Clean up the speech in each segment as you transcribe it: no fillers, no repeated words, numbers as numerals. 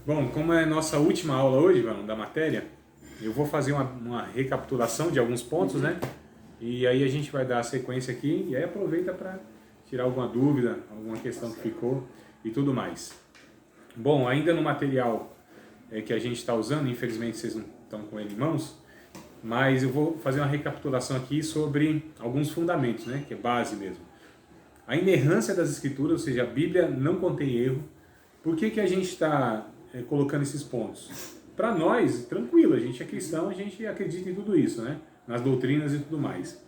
Bom, como é a nossa última aula hoje, Ivan, da matéria, eu vou fazer uma recapitulação de alguns pontos, né? E aí a gente vai dar a sequência aqui e aí aproveita para tirar alguma dúvida, alguma questão que ficou e tudo mais. Bom, ainda no material que a gente está usando, infelizmente vocês não estão com ele em mãos, mas eu vou fazer uma recapitulação aqui sobre alguns fundamentos, né? Que é base mesmo. A inerrância das escrituras, ou seja, a Bíblia não contém erro. Por que a gente está colocando esses pontos? Para nós, tranquilo, a gente é cristão, a gente acredita em tudo isso, né? Nas doutrinas e tudo mais.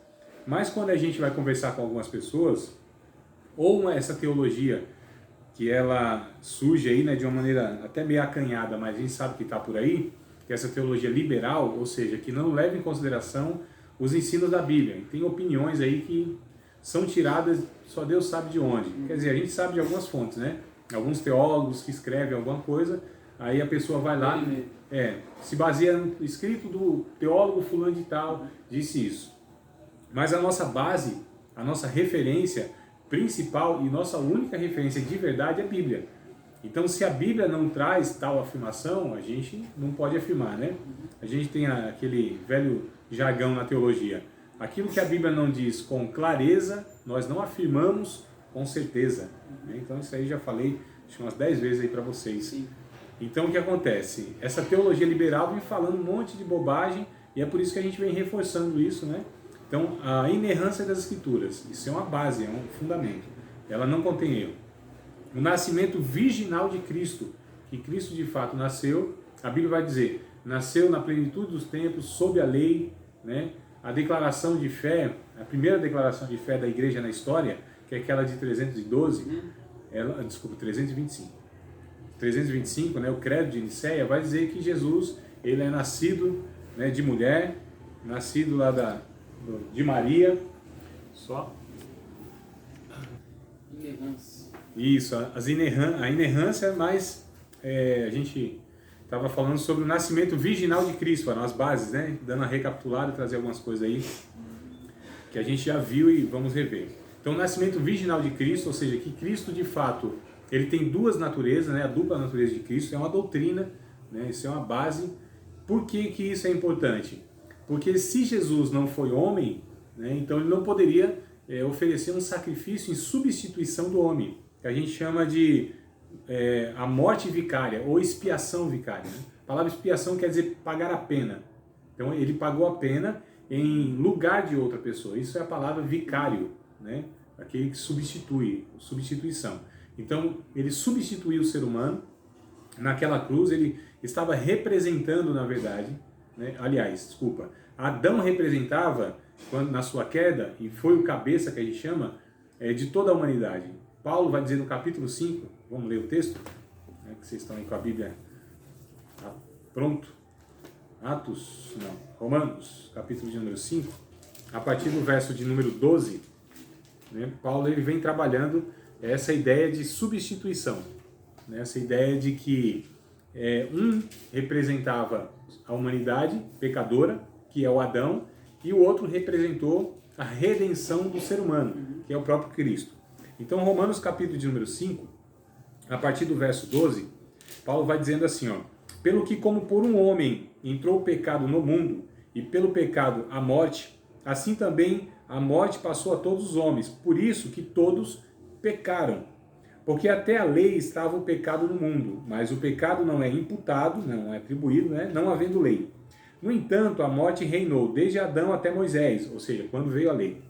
Mas quando a gente vai conversar com algumas pessoas, ou essa teologia que ela surge aí, né, de uma maneira até meio acanhada, mas a gente sabe que está por aí, que é essa teologia liberal, ou seja, que não leva em consideração os ensinos da Bíblia. Tem opiniões aí que são tiradas, só Deus sabe de onde. Quer dizer, a gente sabe de algumas fontes, né? Alguns teólogos que escrevem alguma coisa, aí a pessoa vai lá, se baseia no escrito do teólogo fulano de tal, disse isso. Mas a nossa base, a nossa referência principal e nossa única referência de verdade é a Bíblia. Então, se a Bíblia não traz tal afirmação, a gente não pode afirmar, né? A gente tem aquele velho jargão na teologia. Aquilo que a Bíblia não diz com clareza, nós não afirmamos com certeza. Então, isso aí já falei acho umas 10 vezes aí para vocês. Sim. Então, o que acontece? Essa teologia liberal vem falando um monte de bobagem e é por isso que a gente vem reforçando isso, né? Então, a inerrância das Escrituras, isso é uma base, é um fundamento. Ela não contém erro. O nascimento virginal de Cristo, que Cristo de fato nasceu, a Bíblia vai dizer, nasceu na plenitude dos tempos, sob a lei, né? A declaração de fé, a primeira declaração de fé da igreja na história, que é aquela de 312, 325. 325, né, o credo de Nicéia, vai dizer que Jesus, ele é nascido, né, de mulher, nascido lá de Maria, só. Inerrância. Isso, a inerrância, mas a gente estava falando sobre o nascimento virginal de Cristo, nas bases, né, dando a recapitulada e trazer algumas coisas aí que a gente já viu e vamos rever. Então, o nascimento virginal de Cristo, ou seja, que Cristo de fato, ele tem duas naturezas, né, a dupla natureza de Cristo, é uma doutrina, né, isso é uma base. Por que isso é importante? Porque se Jesus não foi homem, né, então ele não poderia oferecer um sacrifício em substituição do homem, que a gente chama de a morte vicária ou expiação vicária. Né? A palavra expiação quer dizer pagar a pena. Então ele pagou a pena em lugar de outra pessoa. Isso é a palavra vicário, né? Aquele que substitui, substituição. Então ele substituiu o ser humano naquela cruz, ele estava representando, na verdade, né? Aliás, desculpa, Adão representava, quando, na sua queda, e foi o cabeça que a gente chama, de toda a humanidade. Paulo vai dizer no capítulo 5, vamos ler o texto, né, que vocês estão aí com a Bíblia pronto. Romanos, capítulo de número 5, a partir do verso de número 12, né, Paulo ele vem trabalhando essa ideia de substituição, né, essa ideia de que um representava a humanidade pecadora, que é o Adão, e o outro representou a redenção do ser humano, que é o próprio Cristo. Então, Romanos capítulo de número 5, a partir do verso 12, Paulo vai dizendo assim, ó, pelo que como por um homem entrou o pecado no mundo, e pelo pecado a morte, assim também a morte passou a todos os homens, por isso que todos pecaram. Porque até a lei estava o pecado no mundo, mas o pecado não é imputado, não é atribuído, né, não havendo lei. No entanto, a morte reinou desde Adão até Moisés, ou seja, quando veio a lei,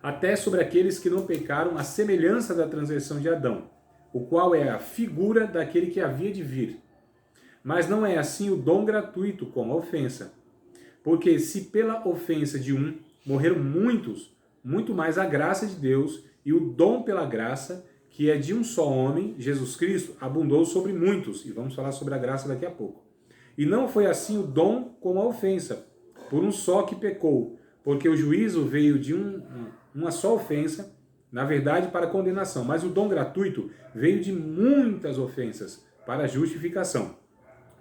até sobre aqueles que não pecaram, a semelhança da transgressão de Adão, o qual é a figura daquele que havia de vir. Mas não é assim o dom gratuito como a ofensa. Porque se pela ofensa de um morreram muitos, muito mais a graça de Deus e o dom pela graça, que é de um só homem, Jesus Cristo, abundou sobre muitos. E vamos falar sobre a graça daqui a pouco. E não foi assim o dom como a ofensa, por um só que pecou, porque o juízo veio de uma só ofensa, na verdade para condenação, mas o dom gratuito veio de muitas ofensas para justificação.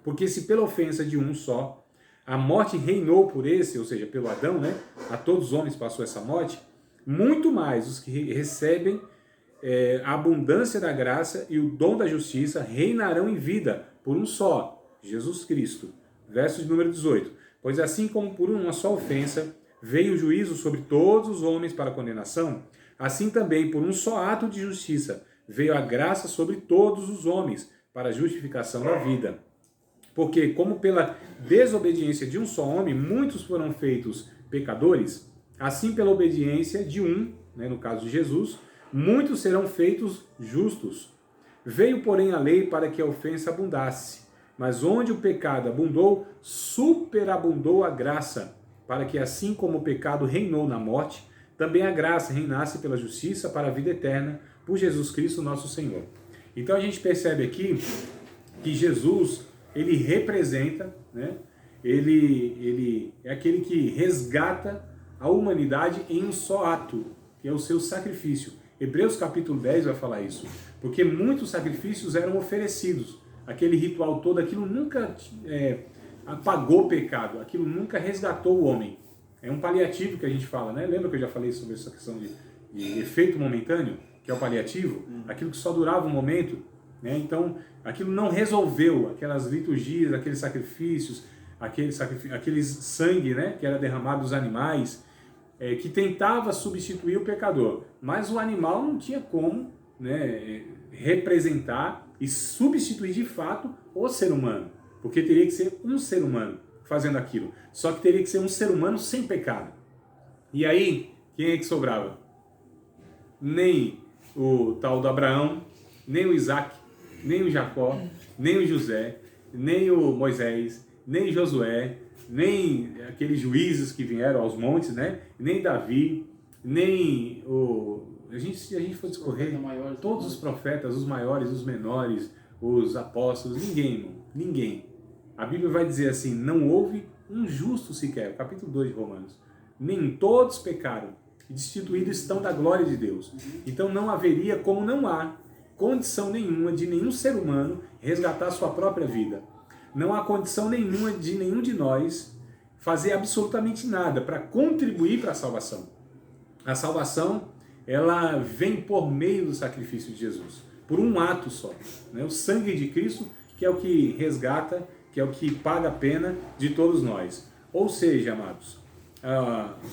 Porque se pela ofensa de um só, a morte reinou por esse, ou seja, pelo Adão, né? A todos os homens passou essa morte, muito mais os que recebem a abundância da graça e o dom da justiça reinarão em vida por um só, Jesus Cristo. Verso de número 18. Pois assim como por uma só ofensa veio o juízo sobre todos os homens para condenação, assim também por um só ato de justiça veio a graça sobre todos os homens para a justificação da vida. Porque como pela desobediência de um só homem muitos foram feitos pecadores, assim pela obediência de um, no caso de Jesus, muitos serão feitos justos. Veio, porém, a lei para que a ofensa abundasse. Mas onde o pecado abundou, superabundou a graça, para que assim como o pecado reinou na morte, também a graça reinasse pela justiça para a vida eterna, por Jesus Cristo nosso Senhor. Então a gente percebe aqui que Jesus, ele representa, ele é aquele que resgata a humanidade em um só ato, que é o seu sacrifício. Hebreus capítulo 10 vai falar isso, porque muitos sacrifícios eram oferecidos, aquele ritual todo, aquilo nunca apagou o pecado, aquilo nunca resgatou o homem. É um paliativo que a gente fala, né? Lembra que eu já falei sobre essa questão de efeito momentâneo, que é o paliativo? Aquilo que só durava um momento, Então, aquilo não resolveu aquelas liturgias, aqueles sacrifícios, aqueles sangue, que era derramado dos animais, que tentava substituir o pecador. Mas o animal não tinha como representar e substituir de fato o ser humano, porque teria que ser um ser humano fazendo aquilo. Só que teria que ser um ser humano sem pecado. E aí, quem é que sobrava? Nem o tal do Abraão, nem o Isaac, nem o Jacó, nem o José, nem o Moisés, nem Josué, nem aqueles juízes que vieram aos montes, nem Davi, nem o... A gente for discorrer, todos os profetas, os maiores, os menores, os apóstolos, ninguém. A Bíblia vai dizer assim, não houve um justo sequer, capítulo 2 de Romanos. Nem todos pecaram e destituídos estão da glória de Deus. Então não haveria, como não há, condição nenhuma de nenhum ser humano resgatar sua própria vida. Não há condição nenhuma de nenhum de nós fazer absolutamente nada para contribuir para a salvação. A salvação, ela vem por meio do sacrifício de Jesus, por um ato só. O sangue de Cristo, que é o que resgata, que é o que paga a pena de todos nós. Ou seja, amados,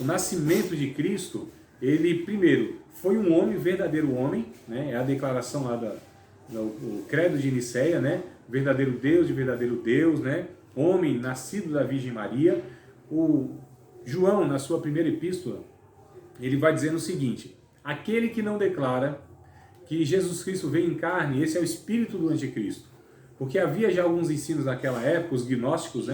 o nascimento de Cristo, ele primeiro foi um homem, verdadeiro homem, é a declaração lá do credo de Nicéia, verdadeiro Deus de verdadeiro Deus, homem nascido da Virgem Maria. O João, na sua primeira epístola, ele vai dizendo o seguinte: aquele que não declara que Jesus Cristo veio em carne, esse é o espírito do anticristo. Porque havia já alguns ensinos naquela época, os gnósticos,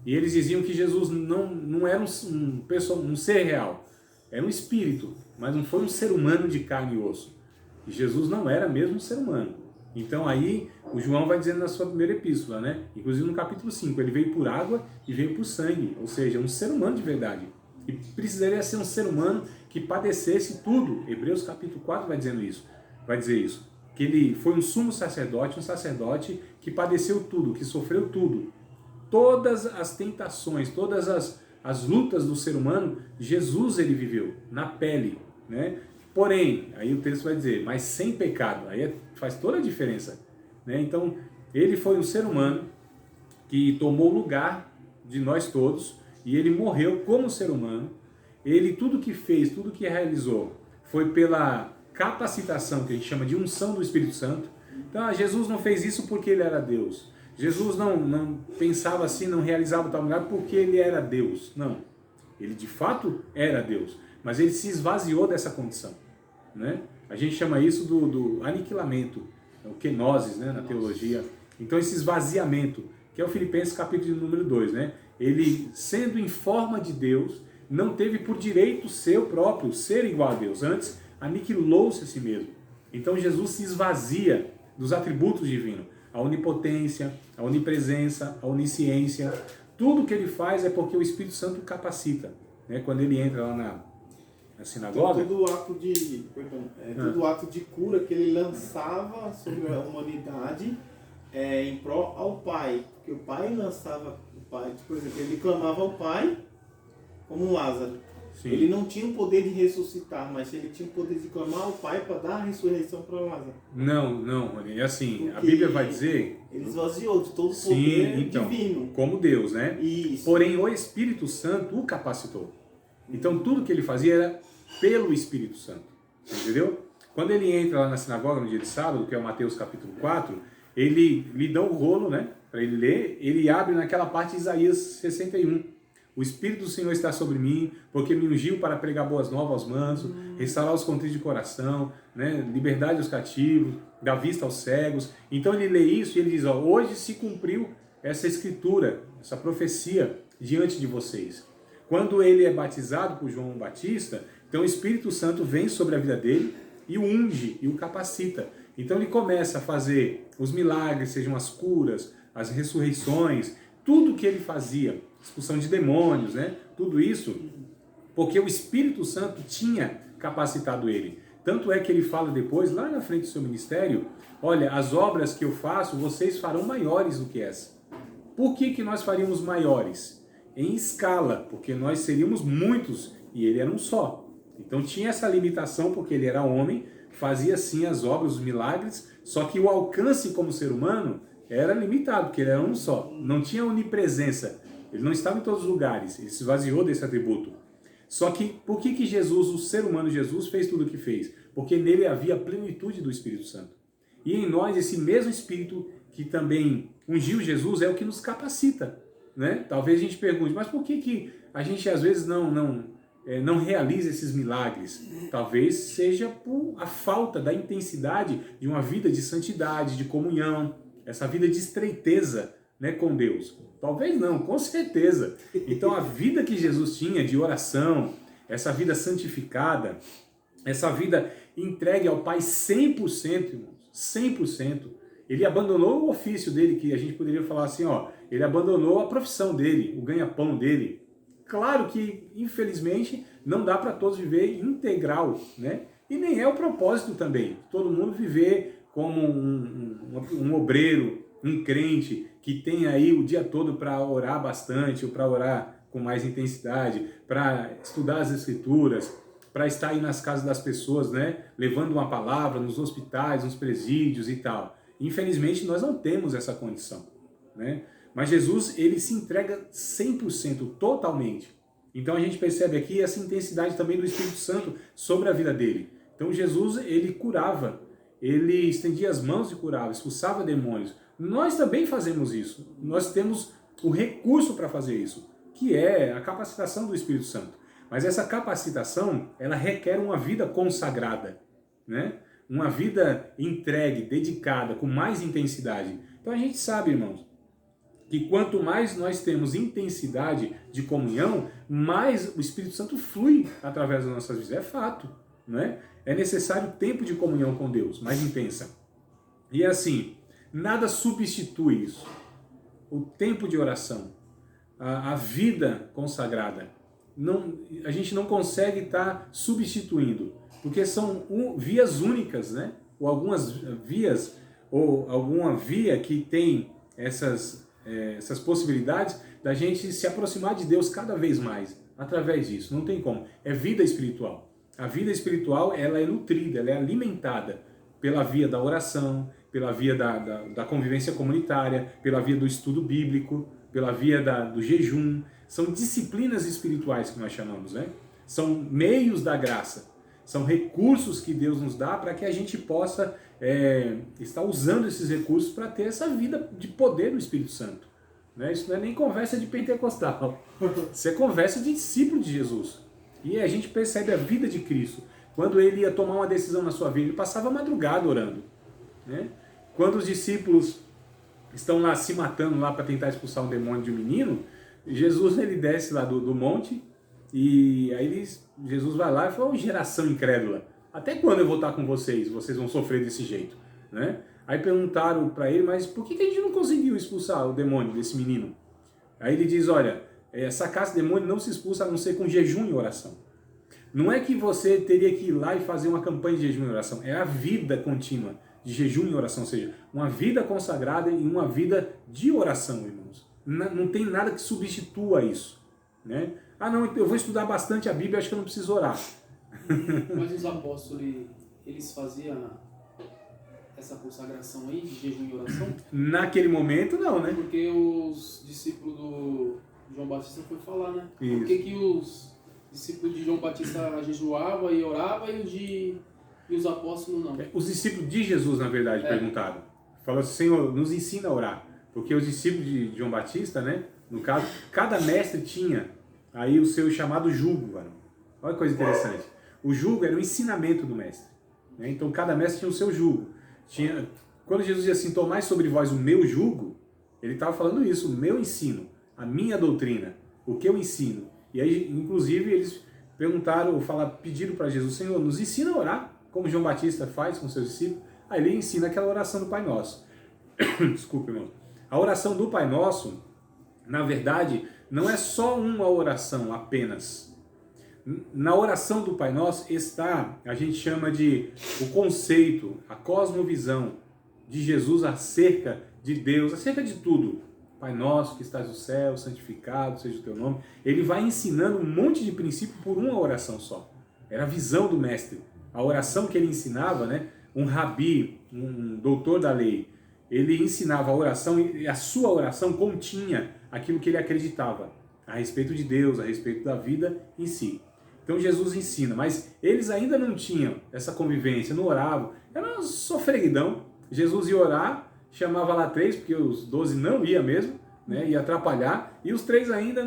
e eles diziam que Jesus não era um ser real, era um espírito, mas não foi um ser humano de carne e osso. E Jesus não era mesmo um ser humano. Então aí o João vai dizendo na sua primeira epístola, inclusive no capítulo 5, ele veio por água e veio por sangue, ou seja, um ser humano de verdade. E precisaria ser um ser humano que padecesse tudo. Hebreus capítulo 4 vai dizer isso. Que ele foi um sumo sacerdote, um sacerdote que padeceu tudo, que sofreu tudo. Todas as tentações, todas as lutas do ser humano, Jesus ele viveu na pele, Porém, aí o texto vai dizer, mas sem pecado, aí faz toda a diferença, Então, ele foi um ser humano que tomou o lugar de nós todos e ele morreu como ser humano. Ele, tudo que fez, tudo que realizou, foi pela capacitação, que a gente chama de unção do Espírito Santo. Então, Jesus não fez isso porque ele era Deus. Jesus não pensava assim, não realizava tal lugar porque ele era Deus. Não. Ele de fato era Deus. Mas ele se esvaziou dessa condição. A gente chama isso do aniquilamento, o kenosis, na teologia. Então, esse esvaziamento, que é o Filipenses capítulo número 2. Ele, sendo em forma de Deus, não teve por direito seu próprio ser igual a Deus. Antes, aniquilou-se a si mesmo. Então Jesus se esvazia dos atributos divinos. A onipotência, a onipresença, a onisciência. Tudo que ele faz é porque o Espírito Santo capacita. Quando ele entra lá na sinagoga... Então, todo ato de cura que ele lançava sobre a humanidade em prol ao Pai. Porque o Pai lançava... Por exemplo, ele clamava ao Pai como um Lázaro. Sim. Ele não tinha o poder de ressuscitar, mas ele tinha o poder de clamar ao Pai para dar a ressurreição para Lázaro. Não, Rony. É assim, a Porque Bíblia vai dizer... ele esvaziou de todo o Sim, poder então, divino. como Deus, né? Isso. Porém, o Espírito Santo o capacitou. Então, tudo que ele fazia era pelo Espírito Santo. Entendeu? Quando ele entra lá na sinagoga no dia de sábado, que é o Mateus capítulo 4, ele lhe dá um rolo, né? Para ele ler, ele abre naquela parte de Isaías 61. O Espírito do Senhor está sobre mim, porque me ungiu para pregar boas novas aos mansos, restaurar os contritos de coração, né? Liberdade aos cativos, dar vista aos cegos. Então ele lê isso e ele diz, ó, hoje se cumpriu essa escritura, essa profecia diante de vocês. Quando ele é batizado por João Batista, então o Espírito Santo vem sobre a vida dele e o unge e o capacita. Então ele começa a fazer os milagres, sejam as curas, as ressurreições, tudo que ele fazia, expulsão de demônios, né? Tudo isso, porque o Espírito Santo tinha capacitado ele. Tanto é que ele fala depois, lá na frente do seu ministério, olha, as obras que eu faço, vocês farão maiores do que essa. Por que nós faríamos maiores? Em escala, porque nós seríamos muitos e ele era um só. Então tinha essa limitação porque ele era homem, fazia sim as obras, os milagres, só que o alcance como ser humano era limitado, porque ele era um só. Não tinha onipresença, ele não estava em todos os lugares, ele se esvaziou desse atributo. Só que por que Jesus, o ser humano Jesus, fez tudo o que fez? Porque nele havia a plenitude do Espírito Santo. E em nós esse mesmo Espírito que também ungiu Jesus é o que nos capacita. Né? Talvez a gente pergunte, mas por que a gente às vezes não realiza esses milagres? Talvez seja por a falta da intensidade de uma vida de santidade, de comunhão, essa vida de estreiteza, né, com Deus. Talvez não, com certeza. Então a vida que Jesus tinha de oração, essa vida santificada, essa vida entregue ao Pai 100%, irmãos, 100%. Ele abandonou o ofício dele, que a gente poderia falar assim, ó, ele abandonou a profissão dele, o ganha-pão dele. Claro que, infelizmente, não dá para todos viver integral, né? E nem é o propósito também, todo mundo viver como um obreiro, um crente, que tem aí o dia todo para orar bastante, ou para orar com mais intensidade, para estudar as Escrituras, para estar aí nas casas das pessoas, né? Levando uma palavra nos hospitais, nos presídios e tal. Infelizmente, nós não temos essa condição, né? Mas Jesus, ele se entrega 100%, totalmente. Então a gente percebe aqui essa intensidade também do Espírito Santo sobre a vida dele. Então Jesus, ele curava, ele estendia as mãos e curava, expulsava demônios. Nós também fazemos isso. Nós temos o recurso para fazer isso, que é a capacitação do Espírito Santo. Mas essa capacitação, ela requer uma vida consagrada, né? Uma vida entregue, dedicada, com mais intensidade. Então a gente sabe, irmãos, que quanto mais nós temos intensidade de comunhão, mais o Espírito Santo flui através das nossas vidas. É fato, né? É necessário tempo de comunhão com Deus, mais intensa. E assim, nada substitui isso. O tempo de oração, a vida consagrada, a gente não consegue estar substituindo, porque são vias únicas, né? Ou algumas vias, ou alguma via que tem essas possibilidades da gente se aproximar de Deus cada vez mais, através disso. Não tem como. É vida espiritual. A vida espiritual, ela é nutrida, ela é alimentada pela via da oração, pela via da convivência comunitária, pela via do estudo bíblico, pela via do jejum. São disciplinas espirituais que nós chamamos, né? São meios da graça. São recursos que Deus nos dá para que a gente possa estar usando esses recursos para ter essa vida de poder do Espírito Santo. Né? Isso não é nem conversa de pentecostal. Isso é conversa de discípulo de Jesus. E a gente percebe a vida de Cristo. Quando ele ia tomar uma decisão na sua vida, ele passava a madrugada orando. Né? Quando os discípulos estão lá se matando lá para tentar expulsar um demônio de um menino, Jesus ele desce lá do monte e aí Jesus vai lá e fala, oh, geração incrédula, até quando eu vou estar com vocês? Vocês vão sofrer desse jeito. Né? Aí perguntaram para ele, mas por que a gente não conseguiu expulsar o demônio desse menino? Aí ele diz, olha, essa caça de demônio não se expulsa a não ser com jejum e oração. Não é que você teria que ir lá e fazer uma campanha de jejum e oração, é a vida contínua de jejum e oração, ou seja, uma vida consagrada e uma vida de oração, irmãos. Não tem nada que substitua isso. Né? Ah, não, eu vou estudar bastante a Bíblia, acho que eu não preciso orar. Mas os apóstolos, eles faziam essa consagração aí de jejum e oração? Naquele momento, não, né? Porque os discípulos do João Batista foi falar, né? Isso. Por que os discípulos de João Batista jejuavam e oravam e os apóstolos não? Os discípulos de Jesus, na verdade, perguntaram. Falaram assim, Senhor, nos ensina a orar. Porque os discípulos de João Batista, né? No caso, cada mestre tinha aí o seu chamado jugo, varão. Olha que coisa interessante. O jugo era o ensinamento do mestre, né? Então cada mestre tinha o seu jugo. Quando Jesus dizia assim, tomai sobre vós o meu jugo, ele estava falando isso, o meu ensino, a minha doutrina, o que eu ensino. E aí, inclusive, eles pediram para Jesus, Senhor, nos ensina a orar, como João Batista faz com seus discípulos. Aí ele ensina aquela oração do Pai Nosso. Desculpa, irmão. A oração do Pai Nosso, na verdade, não é só uma oração apenas. Na oração do Pai Nosso está, a gente chama de o conceito, a cosmovisão de Jesus acerca de Deus, acerca de tudo. Pai Nosso que estás no céu, santificado seja o teu nome. Ele vai ensinando um monte de princípio por uma oração só. Era a visão do mestre. A oração que ele ensinava, né? Um rabi, um doutor da lei, ele ensinava a oração e a sua oração continha aquilo que ele acreditava a respeito de Deus, a respeito da vida em si. Então Jesus ensina, mas eles ainda não tinham essa convivência, não oravam, era só freguidão. Jesus ia orar, chamava lá 3, porque os 12 não ia mesmo, né, ia atrapalhar, e os 3 ainda,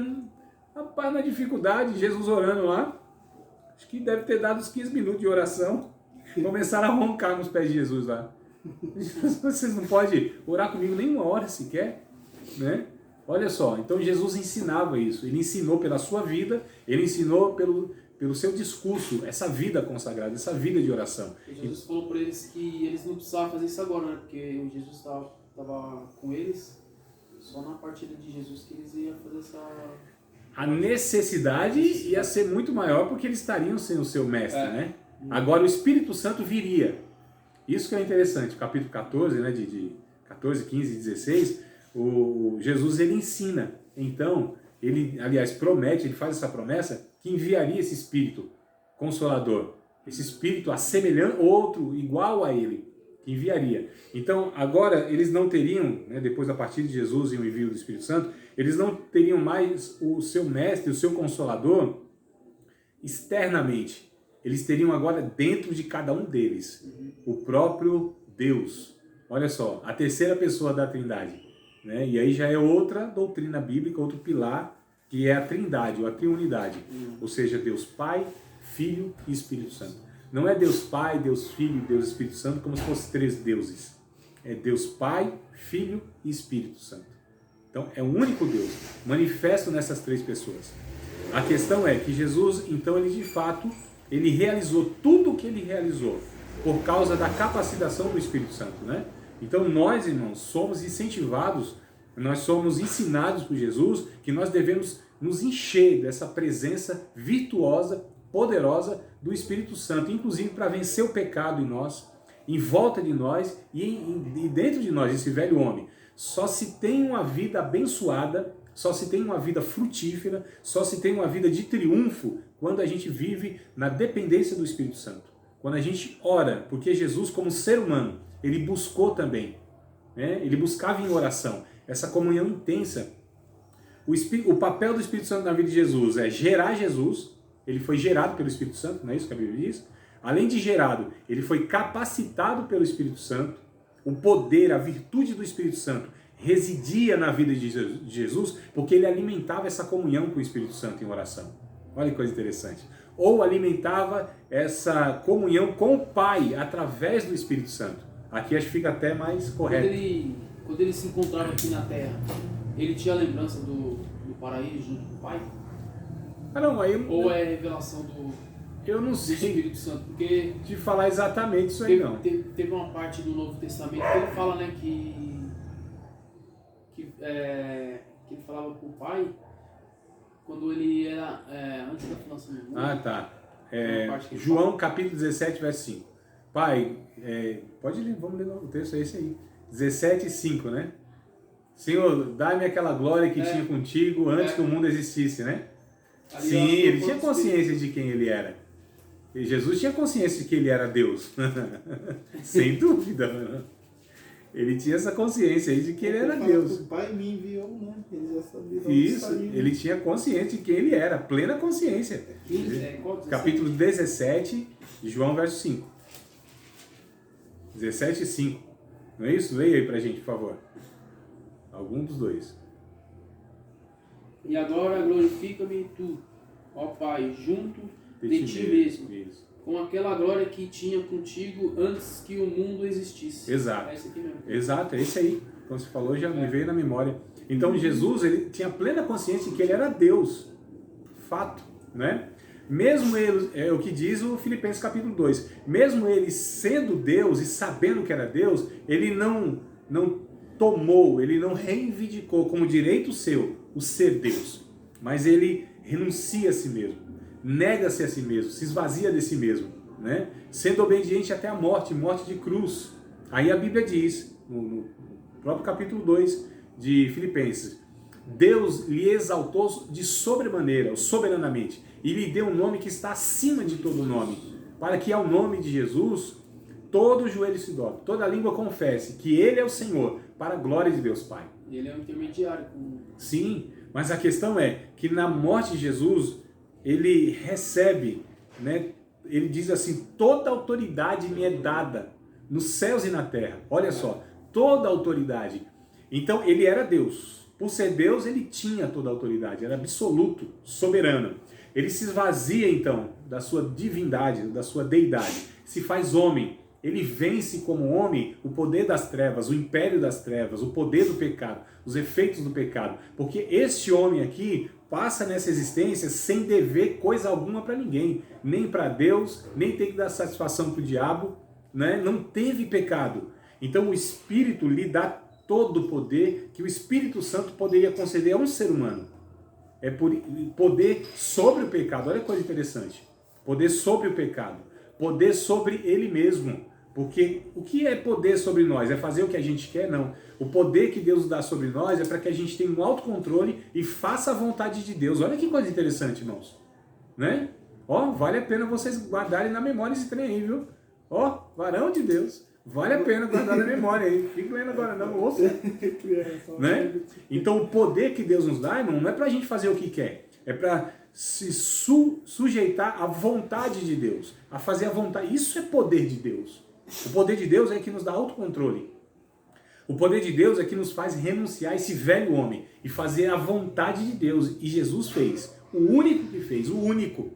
rapaz, na dificuldade, Jesus orando lá, acho que deve ter dado uns 15 minutos de oração, começaram a roncar nos pés de Jesus lá. Vocês não podem orar comigo nem uma hora sequer, né? Olha só, então Jesus ensinava isso, ele ensinou pela sua vida, ele ensinou pelo seu discurso, essa vida consagrada, essa vida de oração. E Jesus falou para eles que eles não precisavam fazer isso agora, né? Porque Jesus estava com eles, só na partida de Jesus que eles iam fazer essa... A necessidade ia ser muito maior porque eles estariam sem o seu mestre, né? Agora o Espírito Santo viria. Isso que é interessante, capítulo 14, né, de 14, 15 e 16, o Jesus ele ensina. Então, ele, aliás, promete, ele faz essa promessa que enviaria esse Espírito Consolador, esse Espírito assemelhante, outro igual a ele, que enviaria. Então, agora, eles não teriam, né, depois da partida de Jesus e o envio do Espírito Santo, eles não teriam mais o seu mestre, o seu Consolador, externamente. Eles teriam agora dentro de cada um deles o próprio Deus. Olha só, a terceira pessoa da Trindade, né? E aí já é outra doutrina bíblica, outro pilar, que é a Trindade, ou a Triunidade. Ou seja, Deus Pai, Filho e Espírito Santo. Não é Deus Pai, Deus Filho e Deus Espírito Santo como se fossem 3 deuses. É Deus Pai, Filho e Espírito Santo. Então é um único Deus, manifesto nessas 3 pessoas. A questão é que Jesus, então, ele de fato, ele realizou tudo o que ele realizou por causa da capacitação do Espírito Santo, né? Então nós, irmãos, somos incentivados, nós somos ensinados por Jesus que nós devemos nos encher dessa presença virtuosa, poderosa do Espírito Santo, inclusive para vencer o pecado em nós, em volta de nós e dentro de nós, esse velho homem. Só se tem uma vida abençoada, só se tem uma vida frutífera, só se tem uma vida de triunfo quando a gente vive na dependência do Espírito Santo. Quando a gente ora, porque Jesus, como ser humano, ele buscou também, né? Ele buscava em oração essa comunhão intensa. O papel do Espírito Santo na vida de Jesus é gerar Jesus, ele foi gerado pelo Espírito Santo, não é isso que a Bíblia diz? Além de gerado, ele foi capacitado pelo Espírito Santo, o poder, a virtude do Espírito Santo residia na vida de Jesus, porque ele alimentava essa comunhão com o Espírito Santo em oração. Olha que coisa interessante. Ou alimentava essa comunhão com o Pai através do Espírito Santo. Aqui acho que fica até mais correto. Quando ele se encontrava aqui na Terra, ele tinha lembrança do paraíso junto com o Pai? Ah, não, aí Ou é revelação do Espírito Santo? Porque de falar exatamente isso aí, não. Teve uma parte do Novo Testamento que ele fala, né, que ele falava com o Pai quando ele era antes da fundação do mundo. Ah, tá. João capítulo 17, verso 5. Pai, pode ler, vamos ler o texto, é esse aí. 17, 5, né? Senhor, dá-me aquela glória que tinha contigo antes que o mundo existisse, né? Ali Sim, eu acho que ele o tinha corpo consciência de quem ele era. E Jesus tinha consciência de que ele era Deus. Sem dúvida. Ele tinha essa consciência aí de que ele era Deus. O Pai me enviou, né? Ele já sabia de onde Isso, saiu, né? ele tinha consciência de quem ele era, plena consciência. qual 17? Capítulo 17, João, verso 5. 17 e 5. Não é isso? Leia aí pra gente, por favor. Algum dos dois. E agora glorifica-me tu, ó Pai, junto de ti mesmo, Isso. com aquela glória que tinha contigo antes que o mundo existisse. Exato. É esse aqui mesmo. Exato, é esse aí. Quando você falou, já me veio na memória. Então Jesus, ele tinha plena consciência de que ele era Deus. Fato, né? Mesmo ele, é o que diz o Filipenses capítulo 2, mesmo ele sendo Deus e sabendo que era Deus, ele não tomou, ele não reivindicou como direito seu o ser Deus, mas ele renuncia a si mesmo, nega-se a si mesmo, se esvazia de si mesmo, né? Sendo obediente até a morte, morte de cruz. Aí a Bíblia diz, no próprio capítulo 2 de Filipenses, Deus lhe exaltou de sobremaneira, soberanamente, e lhe deu um nome que está acima de todo nome, para que ao nome de Jesus todo joelho se dobre, toda língua confesse que Ele é o Senhor, para a glória de Deus Pai. E ele é um intermediário. Sim, mas a questão é que na morte de Jesus, ele recebe, né? Ele diz assim, toda autoridade me é dada, nos céus e na terra. Olha só, toda autoridade. Então ele era Deus. Por ser Deus, ele tinha toda a autoridade, era absoluto, soberano. Ele se esvazia então da sua divindade, da sua deidade, se faz homem. Ele vence como homem o poder das trevas, o império das trevas, o poder do pecado, os efeitos do pecado. Porque este homem aqui passa nessa existência sem dever coisa alguma para ninguém, nem para Deus, nem tem que dar satisfação para o diabo, né? Não teve pecado. Então o Espírito lhe dá todo o poder que o Espírito Santo poderia conceder a um ser humano. É poder sobre o pecado. Olha que coisa interessante. Poder sobre o pecado. Poder sobre ele mesmo. Porque o que é poder sobre nós? É fazer o que a gente quer? Não. O poder que Deus dá sobre nós é para que a gente tenha um autocontrole e faça a vontade de Deus. Olha que coisa interessante, irmãos. Né? Ó, vale a pena vocês guardarem na memória esse trem aí, viu? Ó, varão de Deus. Vale a pena guardar na memória aí. Fique lendo agora não, ouça. Né? Então o poder que Deus nos dá, irmão, não é para a gente fazer o que quer. É para se sujeitar à vontade de Deus. A fazer a vontade. Isso é poder de Deus. O poder de Deus é que nos dá autocontrole. O poder de Deus é que nos faz renunciar a esse velho homem e fazer a vontade de Deus. E Jesus fez. O único que fez, o único.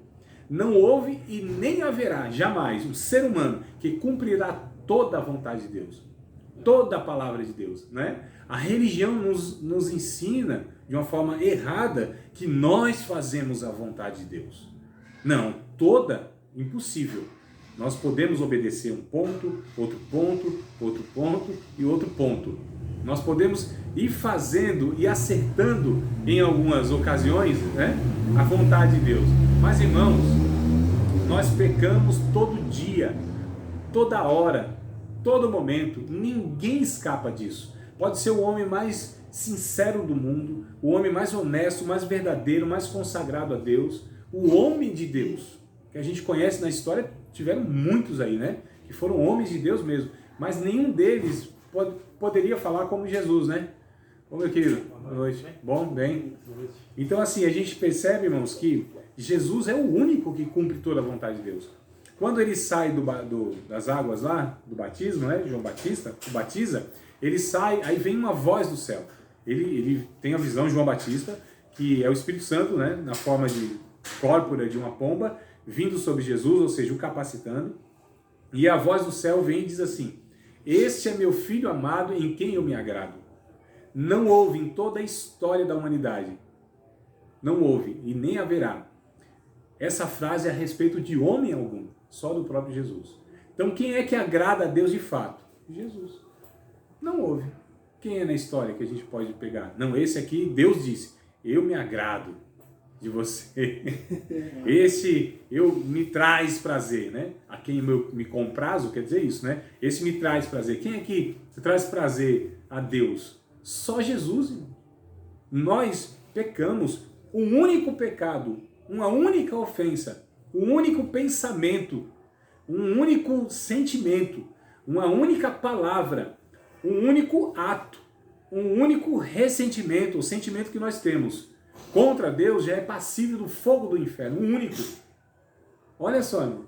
Não houve e nem haverá jamais um ser humano que cumprirá toda a vontade de Deus. Toda a palavra de Deus. Né? A religião nos ensina de uma forma errada que nós fazemos a vontade de Deus. Não, toda, impossível. Nós podemos obedecer um ponto, outro ponto, outro ponto e outro ponto. Nós podemos ir fazendo e acertando em algumas ocasiões, né, a vontade de Deus. Mas, irmãos, nós pecamos todo dia, toda hora, todo momento. Ninguém escapa disso. Pode ser o homem mais sincero do mundo, o homem mais honesto, mais verdadeiro, mais consagrado a Deus, o homem de Deus, que a gente conhece na história. Tiveram muitos aí, né? Que foram homens de Deus mesmo. Mas nenhum deles poderia falar como Jesus, né? Ô, meu querido, boa noite. Bom, bem. Então, assim, a gente percebe, irmãos, que Jesus é o único que cumpre toda a vontade de Deus. Quando ele sai das águas lá, do batismo, né? João Batista, o batiza, ele sai, aí vem uma voz do céu. Ele tem a visão de João Batista, que é o Espírito Santo, né? Na forma de púrpura de uma pomba, vindo sobre Jesus, ou seja, o capacitando, e a voz do céu vem e diz assim: este é meu filho amado em quem eu me agrado. Não houve em toda a história da humanidade, não houve e nem haverá essa frase a respeito de homem algum, só do próprio Jesus. Então quem é que agrada a Deus de fato? Jesus. Não houve. Quem é na história que a gente pode pegar? Não, esse aqui Deus disse: eu me agrado de você. Esse me traz prazer, né? A quem me comprazo, quer dizer isso, né? Esse me traz prazer. Quem é que traz prazer a Deus? Só Jesus. Nós pecamos. O único pecado uma única ofensa, um único pensamento, um único sentimento, uma única palavra, um único ato, um único ressentimento, o sentimento que nós temos contra Deus já é passível do fogo do inferno, um único. Olha só, irmão.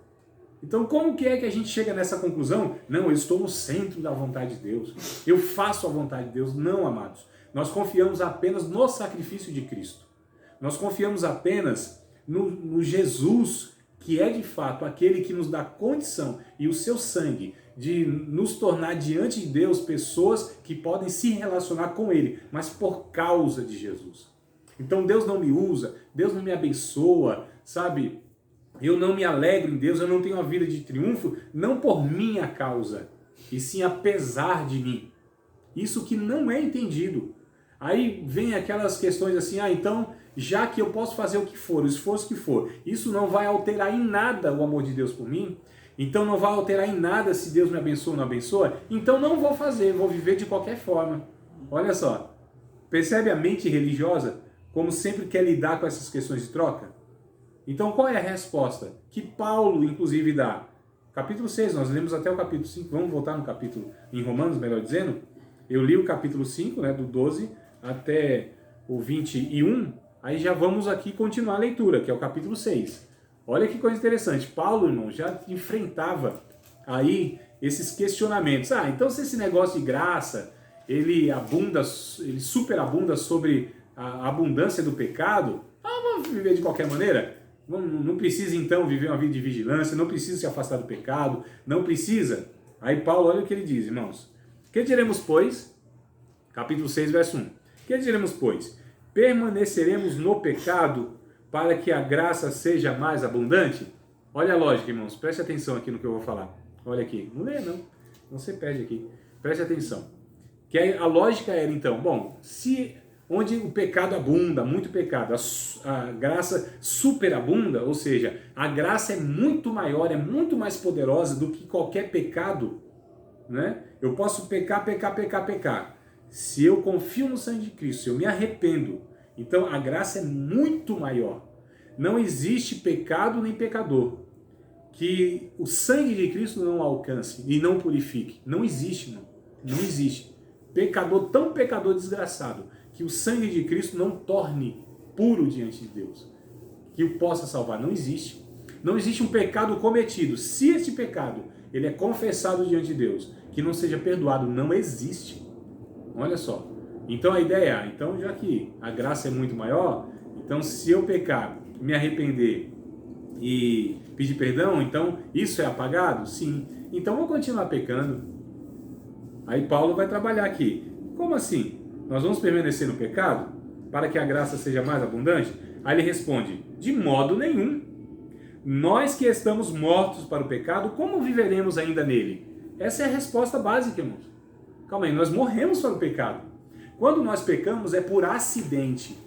Então como que é que a gente chega nessa conclusão? Não, eu estou no centro da vontade de Deus, eu faço a vontade de Deus. Não, amados. Nós confiamos apenas no sacrifício de Cristo. Nós confiamos apenas no Jesus, que é de fato aquele que nos dá condição e o seu sangue de nos tornar diante de Deus pessoas que podem se relacionar com Ele, mas por causa de Jesus. Então Deus não me usa, Deus não me abençoa, sabe? Eu não me alegro em Deus, eu não tenho uma vida de triunfo, não por minha causa, e sim apesar de mim. Isso que não é entendido. Aí vem aquelas questões assim, então, já que eu posso fazer o que for, o esforço que for, isso não vai alterar em nada o amor de Deus por mim, então não vai alterar em nada se Deus me abençoa ou não abençoa, então não vou fazer, vou viver de qualquer forma. Olha só, percebe a mente religiosa como sempre quer lidar com essas questões de troca? Então qual é a resposta que Paulo inclusive dá? Capítulo 6, nós lemos até o capítulo 5, vamos voltar no capítulo, em Romanos, melhor dizendo. Eu li o capítulo 5, né, do 12 até o 21, aí já vamos aqui continuar a leitura, que é o capítulo 6. Olha que coisa interessante, Paulo, irmão, já enfrentava aí esses questionamentos. Então se esse negócio de graça, ele superabunda sobre a abundância do pecado, vamos viver de qualquer maneira? Não precisa então viver uma vida de vigilância, não precisa se afastar do pecado, não precisa. Aí Paulo, olha o que ele diz, irmãos. Que diremos, pois? Capítulo 6, verso 1. Que diremos, pois? Permaneceremos no pecado para que a graça seja mais abundante? Olha a lógica, irmãos. Preste atenção aqui no que eu vou falar. Olha aqui. Não lê, não. Não se perde aqui. Preste atenção. Que a lógica era, então, bom, se onde o pecado abunda, muito pecado, a graça superabunda, ou seja, a graça é muito maior, é muito mais poderosa do que qualquer pecado, né? Eu posso pecar. Se eu confio no sangue de Cristo, se eu me arrependo, então a graça é muito maior. Não existe pecado nem pecador que o sangue de Cristo não alcance e não purifique. Não existe, não. Não existe. Pecador, tão pecador desgraçado, que o sangue de Cristo não torne puro diante de Deus, que o possa salvar. Não existe. Não existe um pecado cometido. Se esse pecado ele é confessado diante de Deus, que não seja perdoado, não existe. Olha só. Então a ideia é, então já que a graça é muito maior, então se eu pecar, me arrepender e pedir perdão, então isso é apagado? Sim. Então vou continuar pecando. Aí Paulo vai trabalhar aqui. Como assim? Nós vamos permanecer no pecado para que a graça seja mais abundante? Aí ele responde, de modo nenhum. Nós que estamos mortos para o pecado, como viveremos ainda nele? Essa é a resposta básica, irmãos. Calma aí, nós morremos para o pecado. Quando nós pecamos é por acidente,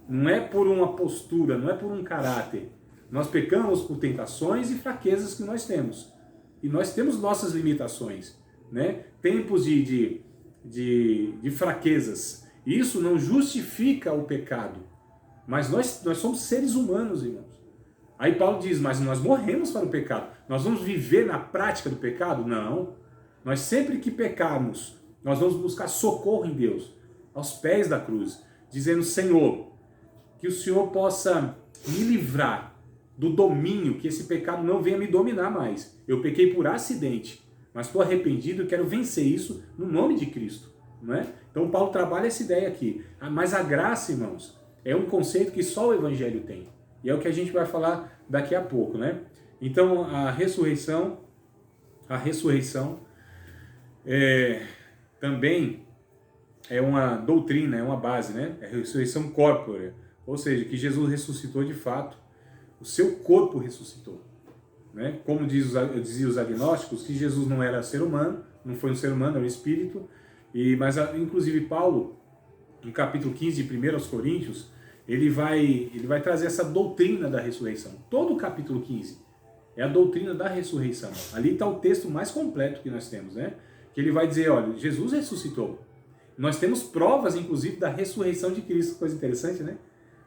não é por uma postura, não é por um caráter. Nós pecamos por tentações e fraquezas que nós temos. E nós temos nossas limitações, né? Tempos de fraquezas. Isso não justifica o pecado. Mas nós somos seres humanos, irmãos. Aí Paulo diz, mas nós morremos para o pecado. Nós vamos viver na prática do pecado? Não. Nós sempre que pecarmos, nós vamos buscar socorro em Deus, aos pés da cruz, dizendo, Senhor, que o Senhor possa me livrar do domínio, que esse pecado não venha me dominar mais. Eu pequei por acidente, mas estou arrependido e quero vencer isso no nome de Cristo. Não é? Então Paulo trabalha essa ideia aqui. Mas a graça, irmãos, é um conceito que só o Evangelho tem. E é o que a gente vai falar daqui a pouco, né? Então a ressurreição também é uma doutrina, é uma base, né? É a ressurreição corpórea. Ou seja, que Jesus ressuscitou de fato, o seu corpo ressuscitou. Né? Como diziam os agnósticos, que Jesus não era ser humano, não foi um ser humano, era um espírito. Mas inclusive Paulo, no capítulo 15 de 1 aos Coríntios, ele vai trazer essa doutrina da ressurreição. Todo o capítulo 15 é a doutrina da ressurreição. Ali está o texto mais completo que nós temos, né? Que ele vai dizer, olha, Jesus ressuscitou. Nós temos provas, inclusive, da ressurreição de Cristo. Coisa interessante, né?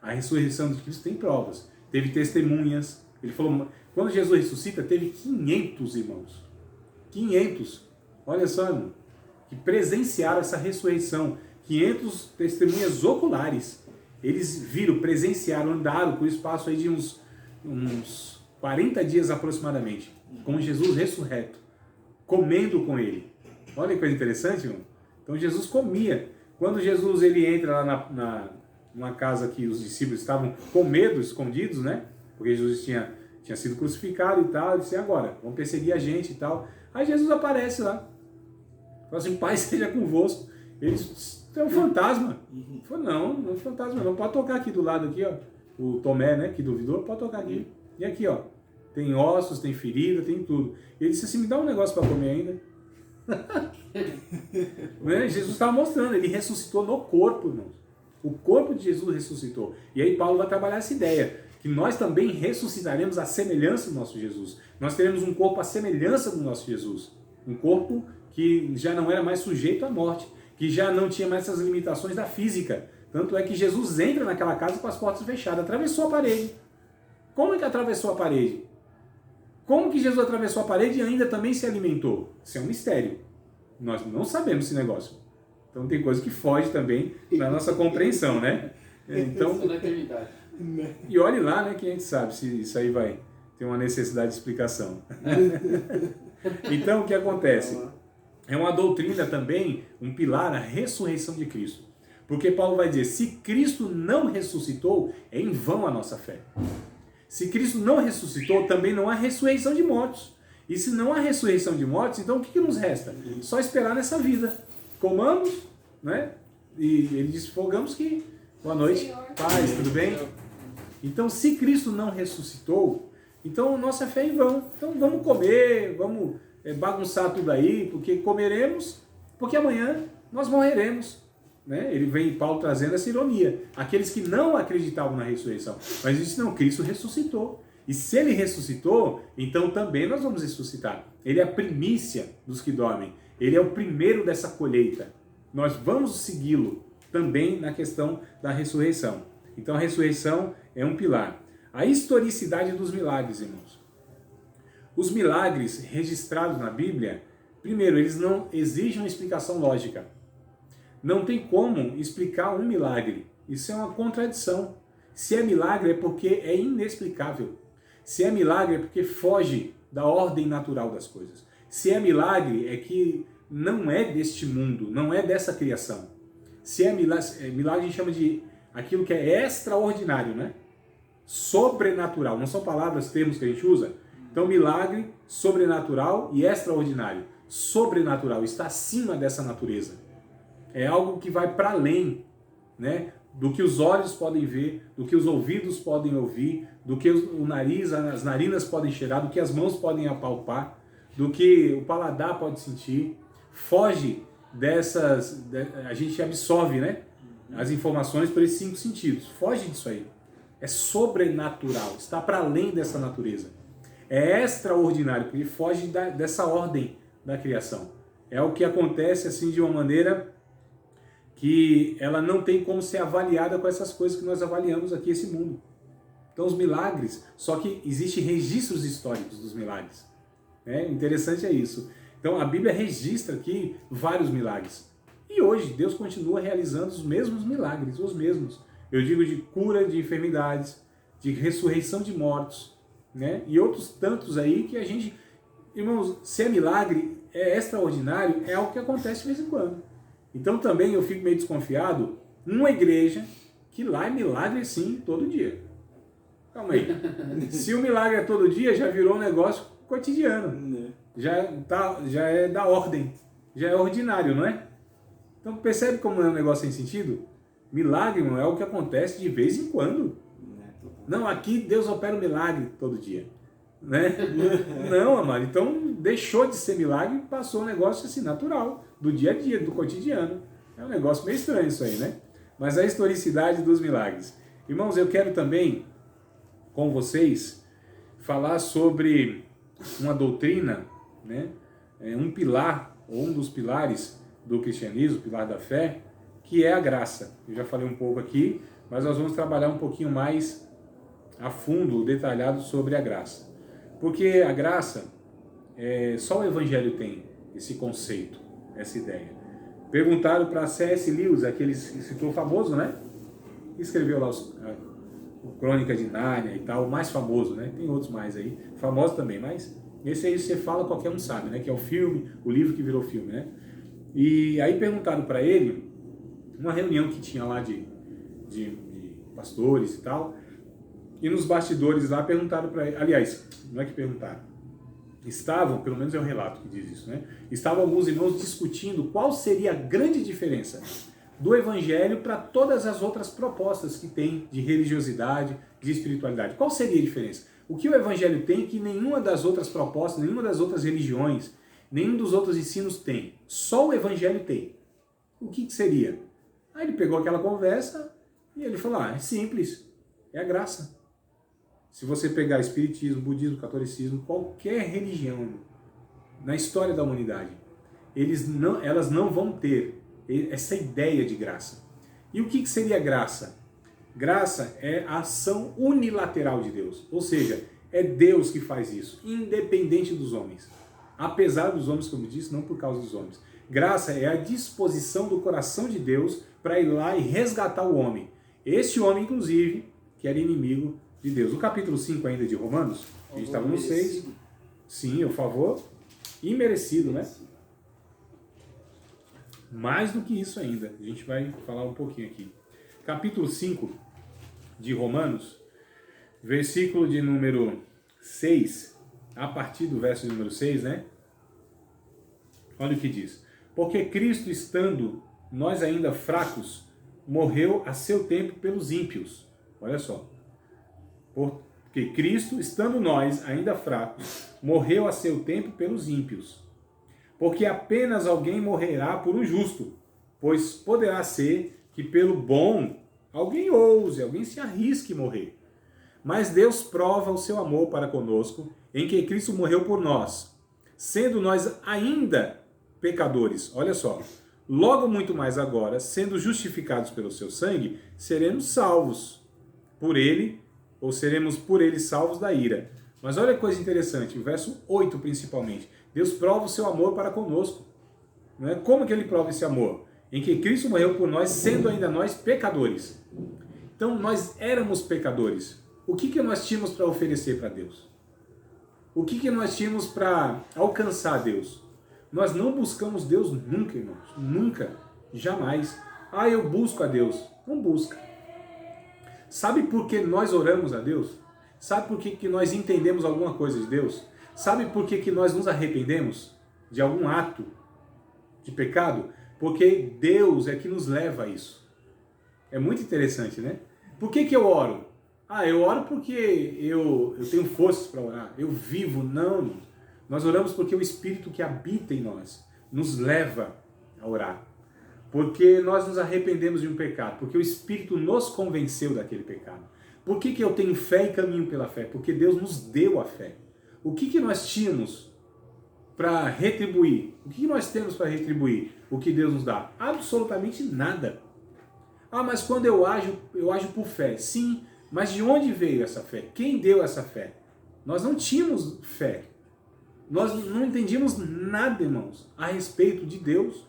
A ressurreição de Cristo tem provas. teve testemunhas. Ele falou, quando Jesus ressuscita, teve 500 irmãos. 500. Olha só, irmão, que presenciaram essa ressurreição. 500 testemunhas oculares. Eles viram, presenciaram, andaram por espaço aí de uns 40 dias aproximadamente, com Jesus ressurreto, comendo com ele. Olha que coisa interessante, irmão. Então Jesus comia. Quando Jesus ele entra lá numa casa que os discípulos estavam com medo, escondidos, né? Porque Jesus tinha sido crucificado e tal. Ele disse, agora, vão perseguir a gente e tal. Aí Jesus aparece lá. Fala assim, Pai seja convosco. Ele disse, é um fantasma. Ele falou, não é um fantasma não. Pode tocar aqui do lado aqui, ó. O Tomé, né, que duvidou, pode tocar aqui. E aqui, ó. Tem ossos, tem ferida, tem tudo. Ele disse assim, me dá um negócio para comer ainda. Né? Jesus estava mostrando, ele ressuscitou no corpo, irmãos. O corpo de Jesus ressuscitou. E aí Paulo vai trabalhar essa ideia, que nós também ressuscitaremos à semelhança do nosso Jesus. Nós teremos um corpo à semelhança do nosso Jesus. Um corpo que já não era mais sujeito à morte, que já não tinha mais essas limitações da física. Tanto é que Jesus entra naquela casa com as portas fechadas, atravessou a parede. Como é que atravessou a parede? Como que Jesus atravessou a parede e ainda também se alimentou? Isso é um mistério. Nós não sabemos esse negócio. Então tem coisa que foge também da nossa compreensão, né? Então, e olhe lá, né, que a gente sabe se isso aí vai ter uma necessidade de explicação. Então o que acontece? É uma doutrina também, um pilar, a ressurreição de Cristo. Porque Paulo vai dizer, se Cristo não ressuscitou, é em vão a nossa fé. Se Cristo não ressuscitou, também não há ressurreição de mortos. E se não há ressurreição de mortos, então o que nos resta? Só esperar nessa vida. Comamos, né? E ele diz, fogamos que... Boa noite, paz, tudo bem? Então, se Cristo não ressuscitou, então nossa fé é em vão. Então vamos comer, vamos bagunçar tudo aí, porque comeremos, porque amanhã nós morreremos. Né? Ele vem, Paulo, trazendo essa ironia. Aqueles que não acreditavam na ressurreição. Mas disse, não, Cristo ressuscitou. E se ele ressuscitou, então também nós vamos ressuscitar. Ele é a primícia dos que dormem. Ele é o primeiro dessa colheita. Nós vamos segui-lo também na questão da ressurreição. Então a ressurreição é um pilar. A historicidade dos milagres, irmãos. Os milagres registrados na Bíblia, primeiro, eles não exigem uma explicação lógica. Não tem como explicar um milagre. Isso é uma contradição. Se é milagre é porque é inexplicável. Se é milagre é porque foge da ordem natural das coisas. Se é milagre é que não é deste mundo, não é dessa criação. Se é milagre a gente chama de aquilo que é extraordinário, né? Sobrenatural. Não são palavras, termos que a gente usa? Então milagre, sobrenatural e extraordinário. Sobrenatural, está acima dessa natureza. É algo que vai para além, né, do que os olhos podem ver, do que os ouvidos podem ouvir, do que o nariz, as narinas podem cheirar, do que as mãos podem apalpar, do que o paladar pode sentir. Foge dessas... A gente absorve, né, as informações por esses 5 sentidos. Foge disso aí. É sobrenatural, está para além dessa natureza. É extraordinário, porque foge dessa ordem da criação. É o que acontece assim de uma maneira que ela não tem como ser avaliada com essas coisas que nós avaliamos aqui, esse mundo. Então os milagres, só que existem registros históricos dos milagres. Interessante é isso. Então a Bíblia registra aqui vários milagres. E hoje Deus continua realizando os mesmos milagres, os mesmos. Eu digo de cura de enfermidades, de ressurreição de mortos, né? E outros tantos aí que a gente... Irmãos, se é milagre, é extraordinário, é algo que acontece de vez em quando. Então também eu fico meio desconfiado numa igreja que lá é milagre sim todo dia. Calma aí. Se o milagre é todo dia, já virou um negócio cotidiano. Já é da ordem. Já é ordinário, não é? Então percebe como é um negócio sem sentido? Milagre não é o que acontece de vez em quando. Não, aqui Deus opera um milagre todo dia. Né? Não, amado. Então deixou de ser milagre e passou um negócio assim, natural, do dia a dia, do cotidiano. É um negócio meio estranho isso aí, né? Mas a historicidade dos milagres. Irmãos, eu quero também, com vocês, falar sobre uma doutrina, né? Um pilar, ou um dos pilares do cristianismo, o pilar da fé, que é a graça. Eu já falei um pouco aqui, mas nós vamos trabalhar um pouquinho mais a fundo, detalhado sobre a graça. Porque a graça, só o Evangelho tem esse conceito, essa ideia. Perguntaram para C.S. Lewis, aquele escritor famoso, né? Escreveu lá o Crônica de Nárnia e tal, o mais famoso, né? Tem outros mais aí, famosos também, mas esse aí você fala, qualquer um sabe, né? Que é o filme, o livro que virou filme, né? E aí perguntaram para ele, uma reunião que tinha lá de pastores e tal, e nos bastidores lá perguntaram para ele, aliás, não é que perguntaram, estavam, pelo menos é o relato que diz isso, né? Estavam alguns irmãos discutindo qual seria a grande diferença do Evangelho para todas as outras propostas que tem de religiosidade, de espiritualidade. Qual seria a diferença? O que o Evangelho tem que nenhuma das outras propostas, nenhuma das outras religiões, nenhum dos outros ensinos tem. Só o Evangelho tem. O que seria? Aí ele pegou aquela conversa e ele falou, é simples, é a graça. Se você pegar espiritismo, budismo, catolicismo, qualquer religião na história da humanidade, elas não vão ter essa ideia de graça. E o que seria graça? Graça é a ação unilateral de Deus. Ou seja, é Deus que faz isso, independente dos homens. Apesar dos homens, como eu disse, não por causa dos homens. Graça é a disposição do coração de Deus para ir lá e resgatar o homem. Esse homem, inclusive, que era inimigo de Deus. O capítulo 5 ainda de Romanos, a gente estava no 6. Sim, o favor imerecido, né? Mais do que isso ainda. A gente vai falar um pouquinho aqui. Capítulo 5 de Romanos, versículo de número 6, a partir do verso de número 6, né? Olha o que diz. Porque Cristo, estando nós ainda fracos, morreu a seu tempo pelos ímpios. Olha só. Porque Cristo, estando nós ainda fracos, morreu a seu tempo pelos ímpios. Porque apenas alguém morrerá por um justo, pois poderá ser que pelo bom alguém ouse, alguém se arrisque morrer. Mas Deus prova o seu amor para conosco, em que Cristo morreu por nós, sendo nós ainda pecadores. Olha só, logo muito mais agora, sendo justificados pelo seu sangue, seremos salvos por ele, ou seremos por ele salvos da ira. Mas olha que coisa interessante, o verso 8 principalmente. Deus prova o seu amor para conosco. Não é? Como que ele prova esse amor? Em que Cristo morreu por nós, sendo ainda nós pecadores. Então nós éramos pecadores. O que nós tínhamos para oferecer para Deus? O que nós tínhamos para alcançar Deus? Nós não buscamos Deus nunca, irmãos. Nunca. Jamais. Eu busco a Deus. Não busca. Sabe por que nós oramos a Deus? Sabe por que nós entendemos alguma coisa de Deus? Sabe por que nós nos arrependemos de algum ato de pecado? Porque Deus é que nos leva a isso. É muito interessante, né? Por que eu oro? Eu oro porque eu tenho forças para orar. Eu vivo. Não. Nós oramos porque o Espírito que habita em nós nos leva a orar. Porque nós nos arrependemos de um pecado. Porque o Espírito nos convenceu daquele pecado. Por que eu tenho fé e caminho pela fé? Porque Deus nos deu a fé. O que nós tínhamos para retribuir? O que nós temos para retribuir o que Deus nos dá? Absolutamente nada. Mas quando eu ajo por fé. Sim, mas de onde veio essa fé? Quem deu essa fé? Nós não tínhamos fé. Nós não entendíamos nada, irmãos, a respeito de Deus.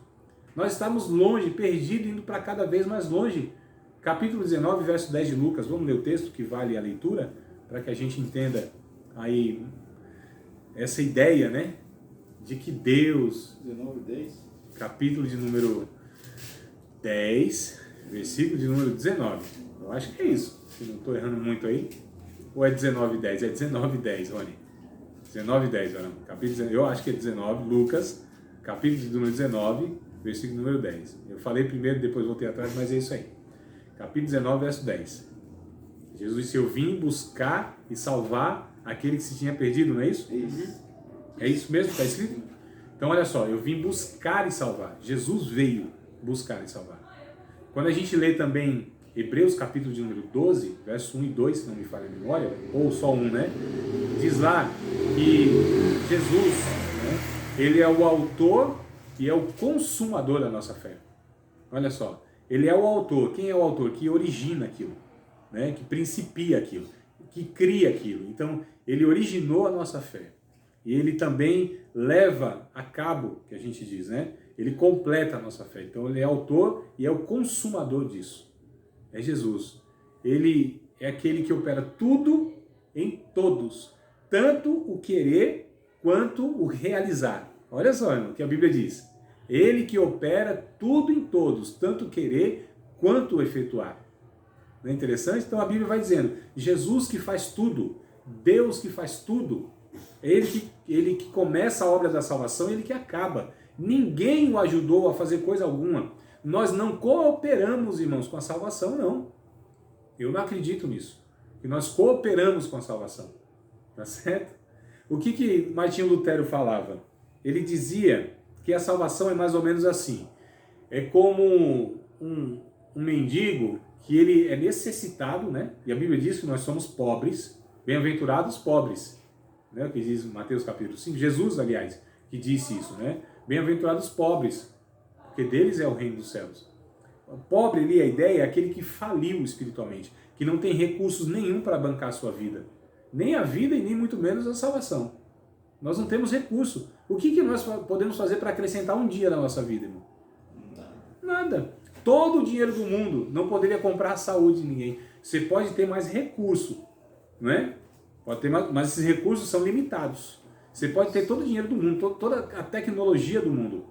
Nós estávamos longe, perdidos, indo para cada vez mais longe. Capítulo 19, verso 10 de Lucas. Vamos ler o texto que vale a leitura, para que a gente entenda aí essa ideia, né? De que Deus... 19, 10. Capítulo de número 10, versículo de número 19. Eu acho que é isso. Se não estou errando muito aí. Ou é 19, 10? É 19, 10, Rony. 19, 10, olha. Capítulo, eu acho que é 19, Lucas, capítulo de número 19, versículo número 10. Eu falei primeiro, depois voltei atrás, mas é isso aí. Capítulo 19, verso 10. Jesus disse, eu vim buscar e salvar aquele que se tinha perdido, não é isso? Isso. É isso mesmo que está escrito? Então olha só, eu vim buscar e salvar. Jesus veio buscar e salvar. Quando a gente lê também Hebreus capítulo de número 12, verso 1 e 2, se não me falha a memória, ou só 1, né? Diz lá que Jesus, né, ele é o autor e é o consumador da nossa fé. Olha só, ele é o autor. Quem é o autor? Que origina aquilo, né? Que principia aquilo. que cria aquilo. Então, ele originou a nossa fé. E ele também leva a cabo, que a gente diz, né? Ele completa a nossa fé. Então, ele é autor e é o consumador disso. É Jesus. Ele é aquele que opera tudo em todos. Tanto o querer quanto o realizar. Olha só, irmão, o que a Bíblia diz. Ele que opera tudo em todos, tanto o querer quanto o efetuar. Não é interessante? Então a Bíblia vai dizendo, Jesus que faz tudo, Deus que faz tudo, ele que começa a obra da salvação, ele que acaba. Ninguém o ajudou a fazer coisa alguma. Nós não cooperamos, irmãos, com a salvação, não. Eu não acredito nisso. Que nós cooperamos com a salvação. Tá certo? O que Martinho Lutero falava? Ele dizia que a salvação é mais ou menos assim. É como um mendigo que ele é necessitado, né? E a Bíblia diz que nós somos pobres, bem-aventurados pobres, né? O que diz Mateus capítulo 5, Jesus, aliás, que disse isso, né? Bem-aventurados pobres, porque deles é o reino dos céus. O pobre ali, a ideia é aquele que faliu espiritualmente, que não tem recursos nenhum para bancar a sua vida. Nem a vida e nem muito menos a salvação. Nós não temos recurso. O que nós podemos fazer para acrescentar um dia na nossa vida, irmão? Nada. Todo o dinheiro do mundo não poderia comprar a saúde de ninguém. Você pode ter mais recurso, não é? Pode ter mais, mas esses recursos são limitados. Você pode ter todo o dinheiro do mundo, toda a tecnologia do mundo,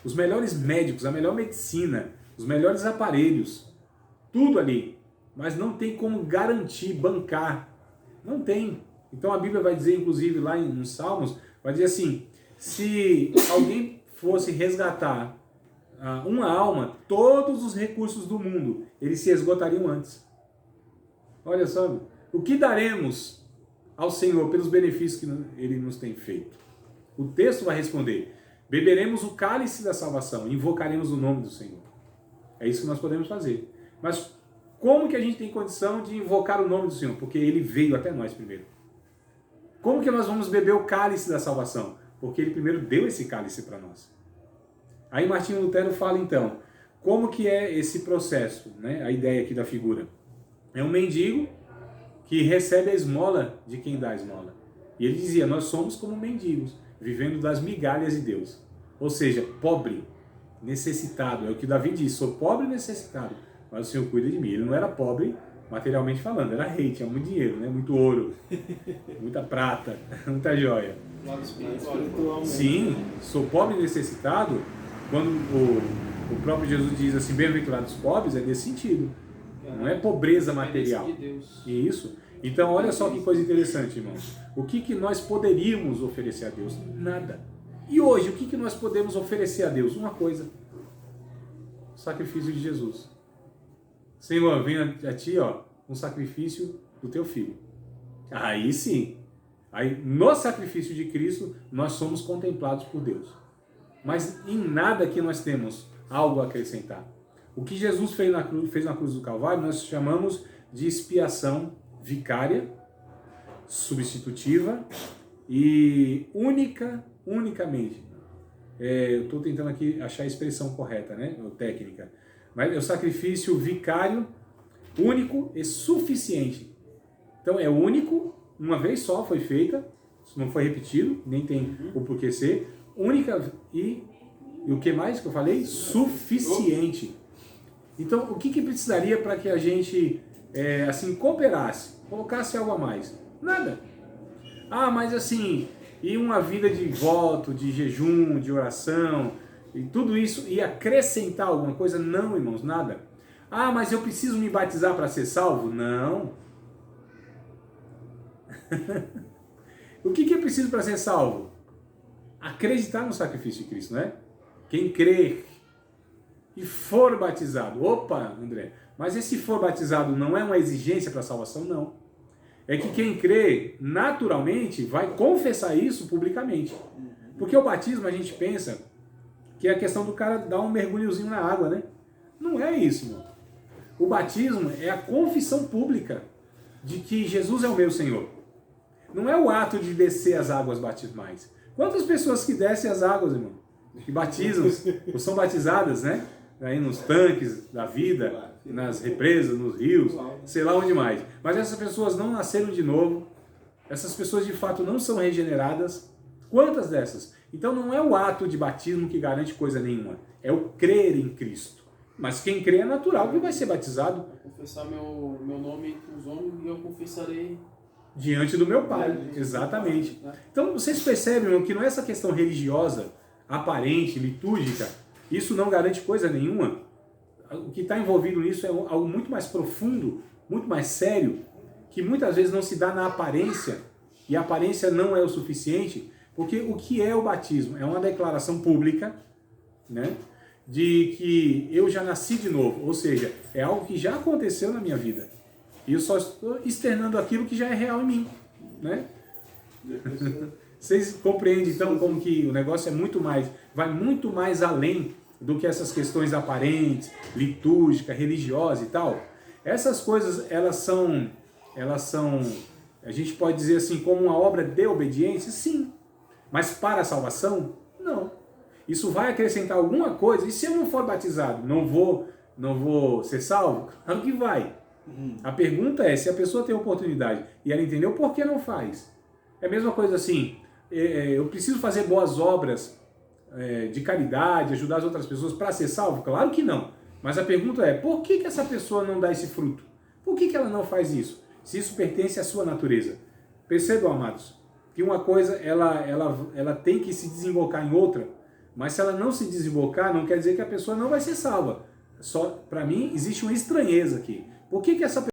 os melhores médicos, a melhor medicina, os melhores aparelhos, tudo ali, mas não tem como garantir, bancar. Não tem. Então a Bíblia vai dizer, inclusive lá nos Salmos, vai dizer assim, se alguém fosse resgatar uma alma, todos os recursos do mundo, eles se esgotariam antes. Olha só, o que daremos ao Senhor pelos benefícios que Ele nos tem feito? O texto vai responder, beberemos o cálice da salvação, invocaremos o nome do Senhor. É isso que nós podemos fazer. Mas como que a gente tem condição de invocar o nome do Senhor? Porque Ele veio até nós primeiro. Como que nós vamos beber o cálice da salvação? Porque Ele primeiro deu esse cálice para nós. Aí Martinho Lutero fala então, como que é esse processo, né? A ideia aqui da figura. É um mendigo que recebe a esmola de quem dá a esmola. E ele dizia, nós somos como mendigos, vivendo das migalhas de Deus. Ou seja, pobre, necessitado. É o que Davi diz, sou pobre e necessitado, mas o Senhor cuida de mim. Ele não era pobre materialmente falando, era rei, tinha muito dinheiro, né? Muito ouro, muita prata, muita joia. Sim, sou pobre e necessitado. Quando o próprio Jesus diz assim, bem-aventurados pobres, é nesse sentido. Não é pobreza material. Isso. Então, olha só que coisa interessante, irmãos. O que nós poderíamos oferecer a Deus? Nada. E hoje, o que nós podemos oferecer a Deus? Uma coisa. O sacrifício de Jesus. Senhor, vem a ti, ó, um sacrifício do teu filho. Aí sim. Aí, no sacrifício de Cristo, nós somos contemplados por Deus. Mas em nada que nós temos algo a acrescentar. O que Jesus fez na cruz do Calvário, nós chamamos de expiação vicária, substitutiva e unicamente. Eu estou tentando aqui achar a expressão correta, né? Ou técnica. Mas é o sacrifício vicário, único e suficiente. Então é único, uma vez só foi feita, não foi repetido, nem tem o porquê ser. Única e o que mais que eu falei? Suficiente. Então, o que precisaria para que a gente, assim, cooperasse, colocasse algo a mais? Nada. Ah, mas assim, e uma vida de voto, de jejum, de oração, e tudo isso ia acrescentar alguma coisa? Não, irmãos, nada. Ah, mas eu preciso me batizar para ser salvo? Não. O que é preciso para ser salvo? Acreditar no sacrifício de Cristo, não é? Quem crer e for batizado, opa, André, mas esse for batizado não é uma exigência para a salvação? Não. É que quem crê, naturalmente, vai confessar isso publicamente. Porque o batismo, a gente pensa que é a questão do cara dar um mergulhozinho na água, né? Não é isso, irmão. O batismo é a confissão pública de que Jesus é o meu Senhor. Não é o ato de descer as águas batismais. Quantas pessoas que descem as águas, irmão? Que batizam, ou são batizadas, né? aí nos tanques da vida, nas represas, nos rios, sei lá onde mais. Mas essas pessoas não nasceram de novo, essas pessoas de fato não são regeneradas. Quantas dessas? Então não é o ato de batismo que garante coisa nenhuma, é o crer em Cristo. Mas quem crê é natural que vai ser batizado. Vou confessar meu nome entre os homens e eu confessarei diante do meu Pai, exatamente. Então vocês percebem que não é essa questão religiosa, aparente, litúrgica, isso não garante coisa nenhuma. O que está envolvido nisso é algo muito mais profundo, muito mais sério, que muitas vezes não se dá na aparência, e a aparência não é o suficiente, porque o que é o batismo? É uma declaração pública, né, de que eu já nasci de novo, ou seja, é algo que já aconteceu na minha vida. E eu só estou externando aquilo que já é real em mim, né? Vocês compreendem então como que o negócio é muito mais, vai muito mais além do que essas questões aparentes, litúrgica, religiosa e tal. Essas coisas, elas são, a gente pode dizer assim, como uma obra de obediência, sim. Mas para a salvação, não. Isso vai acrescentar alguma coisa, e se eu não for batizado, não vou ser salvo? Claro que vai. A pergunta é, se a pessoa tem oportunidade e ela entendeu, por que não faz? É a mesma coisa assim, eu preciso fazer boas obras de caridade, ajudar as outras pessoas para ser salvo? Claro que não. Mas a pergunta é, por que essa pessoa não dá esse fruto? Por que ela não faz isso? Se isso pertence à sua natureza. Percebam, amados, que uma coisa ela tem que se desembocar em outra, mas se ela não se desembocar, não quer dizer que a pessoa não vai ser salva. Só, para mim, existe uma estranheza aqui. Por que essa pessoa